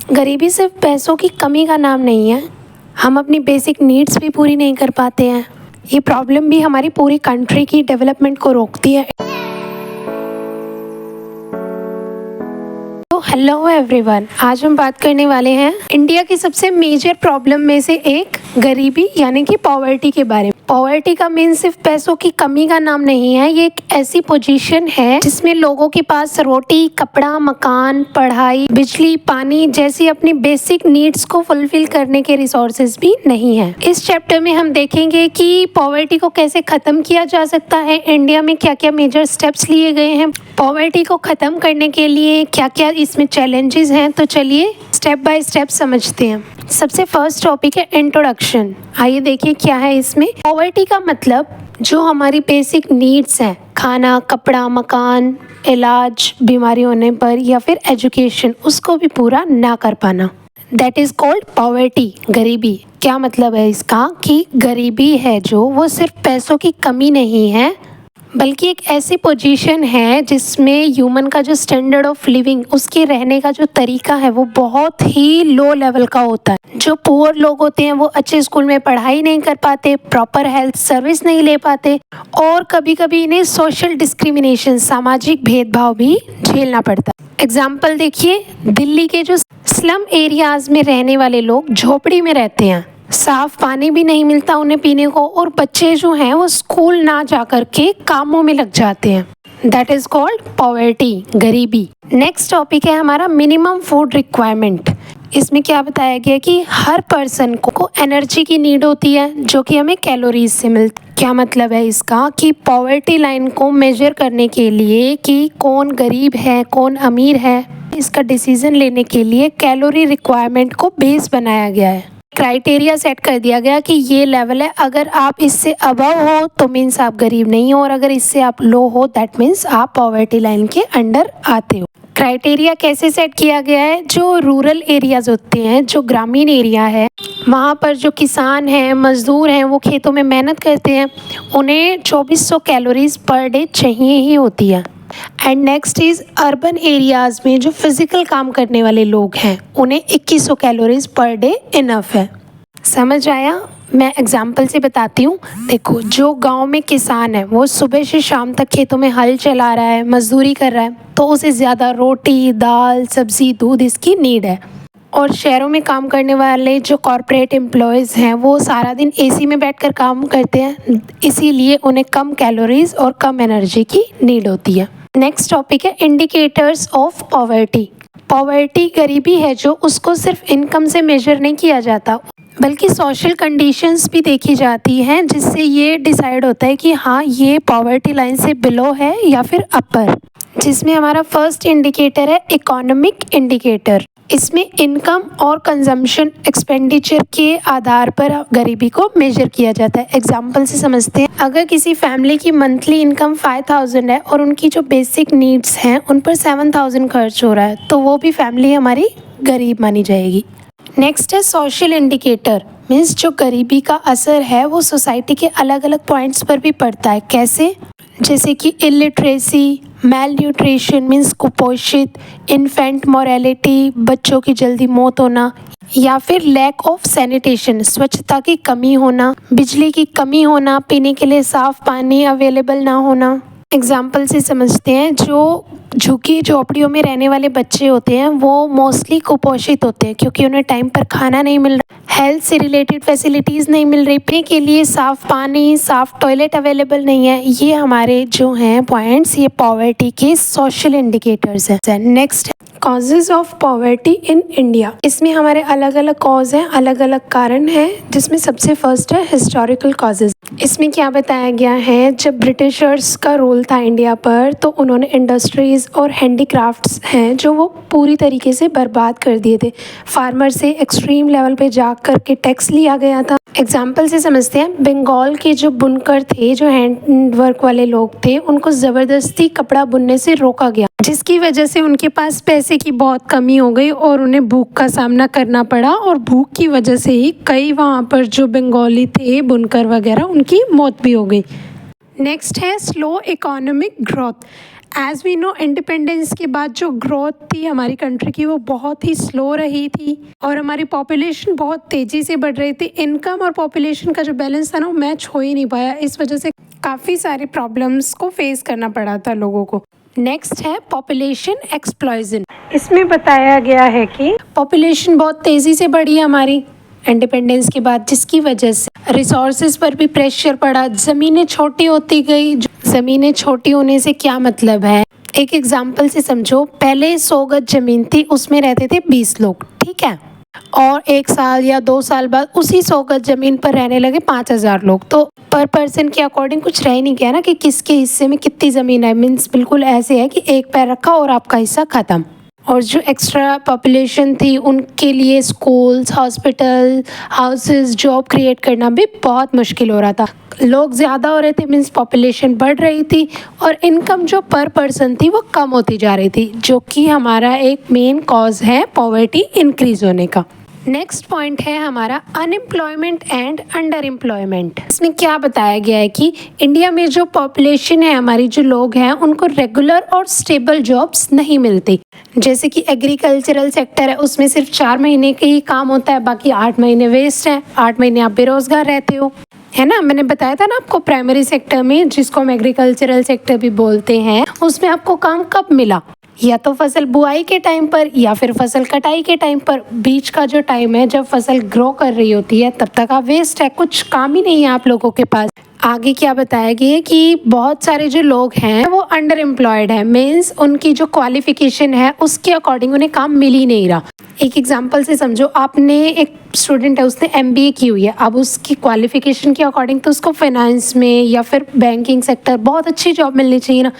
गरीबी सिर्फ पैसों की कमी का नाम नहीं है, हम अपनी बेसिक नीड्स भी पूरी नहीं कर पाते हैं। ये प्रॉब्लम भी हमारी पूरी कंट्री की डेवलपमेंट को रोकती है। तो हेलो एवरीवन, आज हम बात करने वाले हैं इंडिया की सबसे मेजर प्रॉब्लम में से एक गरीबी यानी कि पॉवर्टी के बारे में। पॉवर्टी का मीन सिर्फ पैसों की कमी का नाम नहीं है, ये एक ऐसी पोजीशन है जिसमें लोगों के पास रोटी, कपड़ा, मकान, पढ़ाई, बिजली, पानी जैसी अपनी बेसिक नीड्स को फुलफिल करने के रिसोर्सेज भी नहीं है। इस चैप्टर में हम देखेंगे कि पॉवर्टी को कैसे खत्म किया जा सकता है, इंडिया में क्या क्या मेजर स्टेप्स लिए गए हैं पॉवर्टी को खत्म करने के लिए, क्या क्या इसमें चैलेंजेस हैं। तो चलिए स्टेप बाय स्टेप समझते हैं। सबसे फर्स्ट टॉपिक है इंट्रोडक्शन। आइए देखिए क्या है इसमें। पॉवर्टी का मतलब जो हमारी बेसिक नीड्स हैं, खाना, कपड़ा, मकान, इलाज, बीमारी होने पर या फिर एजुकेशन, उसको भी पूरा ना कर पाना, दैट इज़ कॉल्ड पॉवर्टी, गरीबी। क्या मतलब है इसका कि गरीबी है जो वो सिर्फ पैसों की कमी नहीं है, बल्कि एक ऐसी पोजीशन है जिसमें ह्यूमन का जो स्टैंडर्ड ऑफ लिविंग, उसके रहने का जो तरीका है वो बहुत ही लो लेवल का होता है। जो पुअर लोग होते हैं वो अच्छे स्कूल में पढ़ाई नहीं कर पाते, प्रॉपर हेल्थ सर्विस नहीं ले पाते और कभी कभी इन्हें सोशल डिस्क्रिमिनेशन, सामाजिक भेदभाव भी झेलना पड़ता है। एग्जाम्पल देखिए, दिल्ली के जो स्लम एरियाज में रहने वाले लोग झोपड़ी में रहते हैं, साफ पानी भी नहीं मिलता उन्हें पीने को और बच्चे जो हैं वो स्कूल ना जा कर के कामों में लग जाते हैं, दैट इज कॉल्ड पॉवर्टी, गरीबी। नेक्स्ट टॉपिक है हमारा मिनिमम फूड रिक्वायरमेंट। इसमें क्या बताया गया कि हर पर्सन को एनर्जी की नीड होती है जो कि हमें कैलोरीज से मिलती है। क्या मतलब है इसका कि पॉवर्टी लाइन को मेजर करने के लिए कि कौन गरीब है कौन अमीर है, इसका डिसीजन लेने के लिए कैलोरी रिक्वायरमेंट को बेस बनाया गया है। क्राइटेरिया सेट कर दिया गया कि ये लेवल है, अगर आप इससे अबव हो तो मीन्स आप गरीब नहीं हो और अगर इससे आप लो हो दैट मीन्स आप पॉवर्टी लाइन के अंडर आते हो। क्राइटेरिया कैसे सेट किया गया है, जो रूरल एरियाज होते हैं, जो ग्रामीण एरिया है, वहाँ पर जो किसान हैं, मजदूर हैं, वो खेतों में मेहनत करते हैं, उन्हें 2400 कैलोरीज पर डे चाहिए ही होती है। And next is urban areas में जो फिज़िकल काम करने वाले लोग हैं उन्हें 2100 कैलोरीज पर डे इनफ है। समझ आया? मैं एग्जांपल से बताती हूँ। देखो, जो गांव में किसान है वो सुबह से शाम तक खेतों में हल चला रहा है, मजदूरी कर रहा है, तो उसे ज़्यादा रोटी, दाल, सब्ज़ी, दूध इसकी नीड है। और शहरों में काम करने वाले जो कॉरपोरेट एम्प्लॉयज़ हैं वो सारा दिन एसी में बैठकर काम करते हैं, इसीलिए उन्हें कम कैलोरीज और कम एनर्जी की नीड होती है। नेक्स्ट टॉपिक है इंडिकेटर्स ऑफ पॉवर्टी। पॉवर्टी गरीबी है जो उसको सिर्फ इनकम से मेजर नहीं किया जाता, बल्कि सोशल कंडीशंस भी देखी जाती हैं जिससे ये डिसाइड होता है कि हाँ ये पॉवर्टी लाइन से बिलो है या फिर अपर। जिसमें हमारा फर्स्ट इंडिकेटर है इकोनॉमिक इंडिकेटर। इसमें इनकम और कंजम्पशन एक्सपेंडिचर के आधार पर गरीबी को मेजर किया जाता है। एग्जाम्पल से समझते हैं, अगर किसी फैमिली की मंथली इनकम 5000 है और उनकी जो बेसिक नीड्स हैं उन पर 7000 खर्च हो रहा है तो वो भी फैमिली हमारी गरीब मानी जाएगी। नेक्स्ट है सोशल इंडिकेटर, मीन्स जो गरीबी का असर है वो सोसाइटी के अलग अलग पॉइंट्स पर भी पड़ता है। कैसे? जैसे कि इलिटरेसी, मेल न्यूट्रिशन मीन्स कुपोषित, इन्फेंट मोरालिटी, बच्चों की जल्दी मौत होना, या फिर लैक ऑफ सैनिटेशन, स्वच्छता की कमी होना, बिजली की कमी होना, पीने के लिए साफ पानी अवेलेबल ना होना। एग्जाम्पल से समझते हैं, जो झुग्गी झोपड़ियों में रहने वाले बच्चे होते हैं वो मोस्टली कुपोषित होते हैं क्योंकि उन्हें टाइम पर खाना नहीं मिल रहा, हेल्थ से रिलेटेड फैसिलिटीज़ नहीं मिल रही, पीने के लिए साफ़ पानी, साफ़ टॉयलेट अवेलेबल नहीं है। ये हमारे जो हैं पॉइंट्स, ये पॉवर्टी के सोशल इंडिकेटर्स हैं। Next, causes of poverty in India. इसमें हमारे अलग अलग कॉज हैं, अलग अलग कारण हैं, जिसमें सबसे फर्स्ट है हिस्टोरिकल कॉजेज़। इसमें क्या बताया गया है, जब ब्रिटिशर्स का रूल था इंडिया पर तो उन्होंने इंडस्ट्रीज़ और हैंडीक्राफ्ट्स हैं जो वो पूरी तरीके से बर्बाद कर दिए थे। फार्मर से एक्सट्रीम लेवल पे जा कर के टैक्स लिया गया था। एग्जाम्पल से समझते हैं, बंगाल के जो बुनकर थे, जो हैंड वर्क वाले लोग थे, उनको ज़बरदस्ती कपड़ा बुनने से रोका गया, जिसकी वजह से उनके पास पैसे की बहुत कमी हो गई और उन्हें भूख का सामना करना पड़ा और भूख की वजह से ही कई वहाँ पर जो बंगाली थे बुनकर वगैरह उनकी मौत भी हो गई। नेक्स्ट है slow economic growth. As we know independence के बाद जो ग्रोथ थी हमारी कंट्री की वो बहुत ही स्लो रही थी और हमारी पॉपुलेशन बहुत तेज़ी से बढ़ रही थी। इनकम और पॉपुलेशन का जो बैलेंस था ना वो मैच हो ही नहीं पाया। इस वजह से काफ़ी सारे प्रॉब्लम्स को फेस करना पड़ा था लोगों को। नेक्स्ट है पॉपुलेशन एक्सप्लॉयजन। इसमें बताया गया है कि पॉपुलेशन बहुत तेज़ी से बढ़ी है हमारी इंडिपेंडेंस के बाद, जिसकी वजह से रिसोर्सेज पर भी प्रेशर पड़ा, ज़मीनें छोटी होती गई। ज़मीनें छोटी होने से क्या मतलब है, एक एग्जांपल से समझो। पहले 100 गज ज़मीन थी, उसमें रहते थे 20 लोग, ठीक है, और 1 साल या 2 साल बाद उसी 100 गज ज़मीन पर रहने लगे 5000 लोग। तो पर पर्सन के अकॉर्डिंग कुछ रह ही नहीं गया ना कि किसके हिस्से में कितनी ज़मीन है। मीन्स बिल्कुल ऐसे है कि एक पैर रखा और आपका हिस्सा ख़त्म। और जो एक्स्ट्रा पॉपुलेशन थी उनके लिए schools, hospital, houses, job create करना भी बहुत मुश्किल हो रहा था। लोग ज़्यादा हो रहे थे, मीन्स पॉपुलेशन बढ़ रही थी और इनकम जो पर पर्सन थी वो कम होती जा रही थी, जो कि हमारा एक मेन कॉज है पॉवर्टी इंक्रीज होने का। नेक्स्ट पॉइंट है हमारा अनएम्प्लॉयमेंट एंड अंडर एम्प्लॉयमेंट। इसमें क्या बताया गया है कि इंडिया में जो पॉपुलेशन है हमारी, जो लोग हैं, उनको रेगुलर और स्टेबल जॉब्स नहीं मिलती। जैसे कि एग्रीकल्चरल सेक्टर है, उसमें सिर्फ 4 महीने के ही काम होता है, बाकी 8 महीने वेस्ट हैं। 8 महीने आप बेरोजगार रहते हो, है ना। मैंने बताया था ना आपको, प्राइमरी सेक्टर में, जिसको हम एग्रीकल्चरल सेक्टर भी बोलते हैं, उसमें आपको काम कब मिला, या तो फसल बुआई के टाइम पर या फिर फसल कटाई के टाइम पर। बीच का जो टाइम है जब फसल ग्रो कर रही होती है तब तक आप वेस्ट है, कुछ काम ही नहीं है आप लोगों के पास। आगे क्या बताया गया है कि बहुत सारे जो लोग हैं वो अंडर एम्प्लॉयड है, मीन्स उनकी जो क्वालिफिकेशन है उसके अकॉर्डिंग उन्हें काम मिल ही नहीं रहा। एक एग्जांपल से समझो, आपने एक स्टूडेंट है, उसने MBA की हुई है, अब उसकी क्वालिफिकेशन के अकॉर्डिंग तो उसको फाइनेंस में या फिर बैंकिंग सेक्टर बहुत अच्छी जॉब मिलनी चाहिए ना,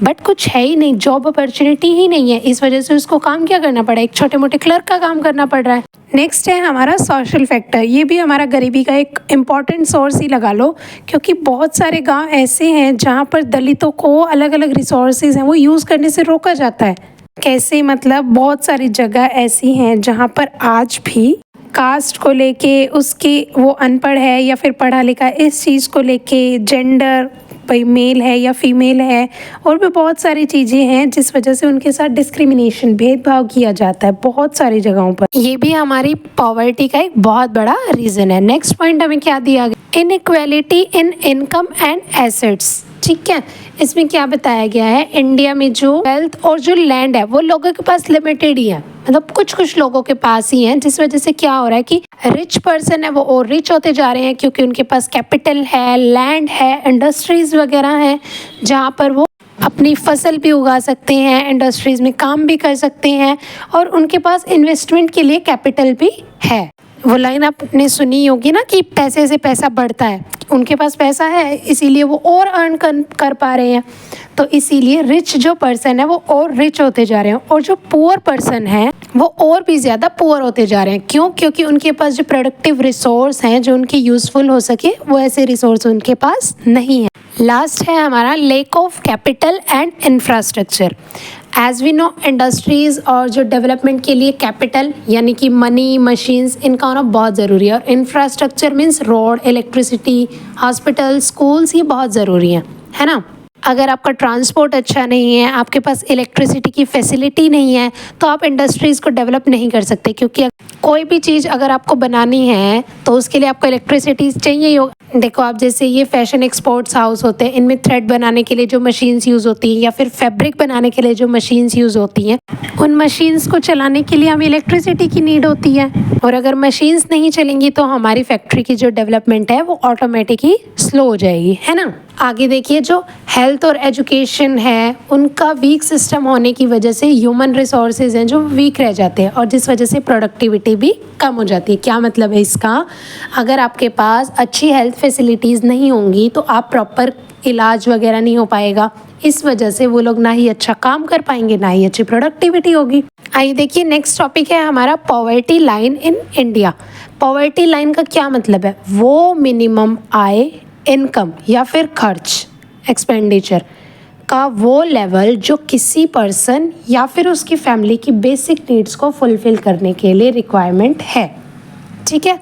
बट कुछ है ही नहीं, जॉब अपॉर्चुनिटी ही नहीं है। इस वजह से उसको काम क्या करना पड़ा, एक छोटे मोटे क्लर्क का काम करना पड़ रहा है। नेक्स्ट है हमारा सोशल फैक्टर। ये भी हमारा गरीबी का एक इम्पॉर्टेंट सोर्स ही लगा लो, क्योंकि बहुत सारे गांव ऐसे हैं जहां पर दलितों को अलग अलग रिसोर्सेज हैं वो यूज़ करने से रोका जाता है। कैसे, मतलब बहुत सारी जगह ऐसी हैं जहां पर आज भी कास्ट को लेके, उसके वो अनपढ़ है या फिर पढ़ा लिखा, इस चीज़ को लेके, जेंडर, भाई मेल है या फीमेल है, और भी बहुत सारी चीज़ें हैं जिस वजह से उनके साथ डिस्क्रिमिनेशन, भेदभाव किया जाता है बहुत सारी जगहों पर। ये भी हमारी पॉवर्टी का एक बहुत बड़ा रीज़न है। नेक्स्ट पॉइंट हमें क्या दिया गया, inequality in income and assets. ठीक है, इसमें क्या बताया गया है, इंडिया में जो वेल्थ और जो लैंड है वो लोगों के पास लिमिटेड ही है, मतलब कुछ कुछ लोगों के पास ही है, जिस वजह से क्या हो रहा है कि रिच पर्सन है वो और रिच होते जा रहे हैं, क्योंकि उनके पास कैपिटल है, लैंड है, इंडस्ट्रीज वगैरह हैं जहाँ पर वो अपनी फसल भी उगा सकते हैं, इंडस्ट्रीज में काम भी कर सकते हैं, और उनके पास इन्वेस्टमेंट के लिए कैपिटल भी है। वो लाइन आपने सुनी होगी ना कि पैसे से पैसा बढ़ता है, उनके पास पैसा है इसीलिए वो और अर्न कर पा रहे हैं। तो इसीलिए रिच जो पर्सन है वो और रिच होते जा रहे हैं, और जो पुअर पर्सन है वो और भी ज़्यादा पुअर होते जा रहे हैं। क्यों? क्योंकि उनके पास जो प्रोडक्टिव रिसोर्स हैं जो उनके यूज़फुल हो सके, वो ऐसे रिसोर्स उनके पास नहीं है। लास्ट है हमारा lack of capital and infrastructure. As we know industries और जो डेवलपमेंट के लिए कैपिटल यानी कि मनी, मशीन्स, इनका होना बहुत ज़रूरी है। और infrastructure means road, electricity, hospital, schools, ये बहुत ज़रूरी है ना। अगर आपका ट्रांसपोर्ट अच्छा नहीं है, आपके पास इलेक्ट्रिसिटी की फैसिलिटी नहीं है, तो आप इंडस्ट्रीज़ को डेवलप नहीं कर सकते, क्योंकि कोई भी चीज़ अगर आपको बनानी है तो उसके लिए आपको इलेक्ट्रिसिटी चाहिए ही होगा। देखो आप, जैसे ये फैशन एक्सपोर्ट्स हाउस होते हैं, इनमें थ्रेड बनाने के लिए जो मशीन्स यूज़ होती हैं या फिर फैब्रिक बनाने के लिए जो मशीन्स यूज़ होती हैं, उन मशीन्स को चलाने के लिए हमें इलेक्ट्रिसिटी की नीड होती है। और अगर मशीन्स नहीं चलेंगी तो हमारी फैक्ट्री की जो डेवलपमेंट है वो ऑटोमेटिक ही स्लो हो जाएगी, है ना। आगे देखिए, जो हेल्थ और एजुकेशन है उनका वीक सिस्टम होने की वजह से ह्यूमन रिसोर्सेज हैं जो वीक रह जाते हैं, और जिस वजह से प्रोडक्टिविटी भी कम हो जाती है। क्या मतलब है इसका, अगर आपके पास अच्छी हेल्थ फैसिलिटीज़ नहीं होंगी तो आप प्रॉपर इलाज वगैरह नहीं हो पाएगा, इस वजह से वो लोग ना ही अच्छा काम कर पाएंगे, ना ही अच्छी प्रोडक्टिविटी होगी। आइए देखिए, नेक्स्ट टॉपिक है हमारा poverty line in India. Poverty line का क्या मतलब है, वो मिनिमम आय, इनकम या फिर खर्च, एक्सपेंडिचर का वो लेवल जो किसी पर्सन या फिर उसकी फैमिली की बेसिक नीड्स को फुलफ़िल करने के लिए रिक्वायरमेंट है। ठीक है,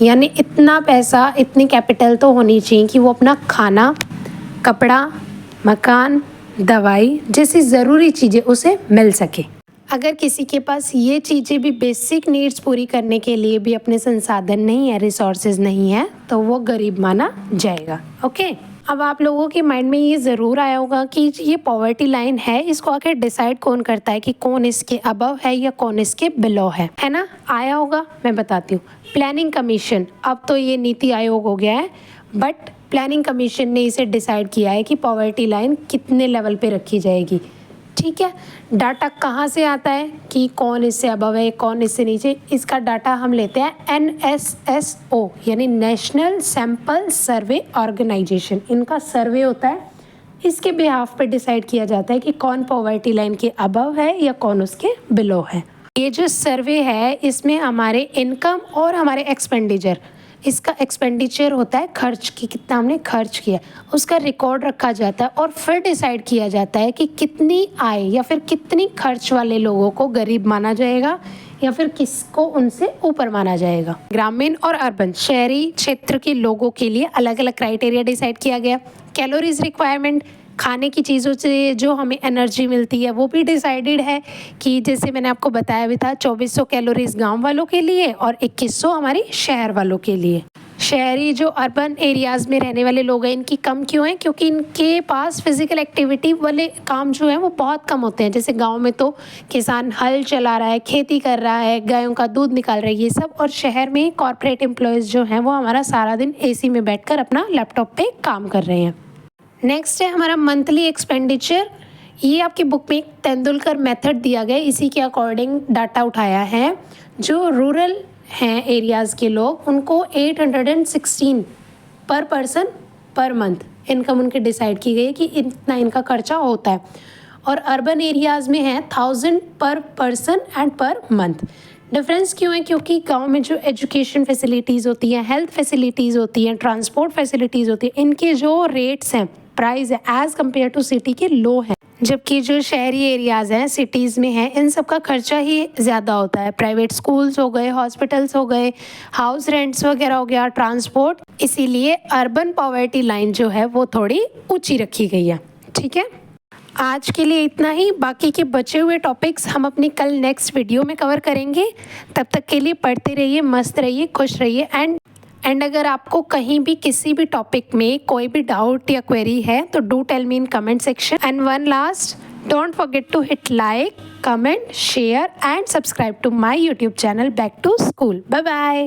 यानी इतना पैसा, इतनी कैपिटल तो होनी चाहिए कि वो अपना खाना, कपड़ा, मकान, दवाई जैसी ज़रूरी चीज़ें उसे मिल सके। अगर किसी के पास ये चीज़ें भी, बेसिक नीड्स पूरी करने के लिए भी अपने संसाधन नहीं है, रिसोर्सेज नहीं है, तो वो गरीब माना जाएगा। ओके, अब आप लोगों के माइंड में ये ज़रूर आया होगा कि ये पॉवर्टी लाइन है, इसको आखिर डिसाइड कौन करता है कि कौन इसके अबव है या कौन इसके बिलो है ना? आया होगा, मैं बताती हूँ। प्लानिंग कमीशन, अब तो ये नीति आयोग हो गया है, बट प्लानिंग कमीशन ने इसे डिसाइड किया है कि पॉवर्टी लाइन कितने लेवल पे रखी जाएगी। ठीक है, डाटा कहाँ से आता है कि कौन इससे अबव है, कौन इससे नीचे? इसका डाटा हम लेते हैं NSSO यानी नेशनल सैंपल सर्वे ऑर्गेनाइजेशन। इनका सर्वे होता है, इसके बिहाफ पे डिसाइड किया जाता है कि कौन पॉवर्टी लाइन के अबव है या कौन उसके बिलो है। ये जो सर्वे है, इसमें हमारे इनकम और हमारे एक्सपेंडिचर, इसका एक्सपेंडिचर होता है खर्च की, कितना हमने खर्च किया, उसका रिकॉर्ड रखा जाता है और फिर डिसाइड किया जाता है कि कितनी आय या फिर कितनी खर्च वाले लोगों को गरीब माना जाएगा या फिर किसको उनसे ऊपर माना जाएगा। ग्रामीण और अर्बन, शहरी क्षेत्र के लोगों के लिए अलग अलग क्राइटेरिया डिसाइड किया गया। कैलोरीज रिक्वायरमेंट, खाने की चीज़ों से जो हमें एनर्जी मिलती है वो भी डिसाइडेड है कि जैसे मैंने आपको बताया भी था, 2400 कैलोरीज गांव वालों के लिए और 2100 हमारी शहर वालों के लिए। शहरी जो अर्बन एरियाज़ में रहने वाले लोग हैं, इनकी कम क्यों है? क्योंकि इनके पास फिजिकल एक्टिविटी वाले काम जो हैं वो बहुत कम होते हैं। जैसे गांव में तो किसान हल चला रहा है, खेती कर रहा है, गायों का दूध निकाल रहा है, ये सब। और शहर में कॉर्पोरेट एम्प्लॉयज़ जो हैं वो हमारा सारा दिन AC में बैठकर अपना लैपटॉप पे काम कर रहे हैं। नेक्स्ट है हमारा मंथली एक्सपेंडिचर। ये आपकी बुक में एक तेंदुलकर मेथड दिया गया है, इसी के अकॉर्डिंग डाटा उठाया है। जो रूरल हैं एरियाज़ के लोग, उनको 816 पर पर्सन पर मंथ इनकम उनकी डिसाइड की गई है कि इतना इनका खर्चा होता है। और अर्बन एरियाज़ में है 1000 पर person and per month. Difference क्यों है? क्योंकि गांव में जो एजुकेशन फैसिलिटीज़ होती हैं, हेल्थ फैसिलिटीज़ होती हैं, ट्रांसपोर्ट फैसिलिटीज़ होती हैं, इनके जो रेट्स हैं, प्राइस है, एज़ कम्पेयर टू सिटी के लो हैं। जबकि जो शहरी एरियाज़ हैं, सिटीज़ में हैं, इन सब का खर्चा ही ज़्यादा होता है। प्राइवेट स्कूल्स हो गए, हॉस्पिटल्स हो गए, हाउस रेंट्स वगैरह हो गया, ट्रांसपोर्ट। इसीलिए अर्बन पॉवर्टी लाइन जो है वो थोड़ी ऊंची रखी गई है। ठीक है, आज के लिए इतना ही। बाकी के बचे हुए टॉपिक्स हम अपनी कल नेक्स्ट वीडियो में कवर करेंगे। तब तक के लिए पढ़ते रहिए, मस्त रहिए, खुश रहिए। एंड अगर आपको कहीं भी किसी भी टॉपिक में कोई भी डाउट या क्वेरी है तो do tell me in comment section. And one last, don't forget to hit like, comment, share and subscribe to my YouTube channel back to school. Bye bye.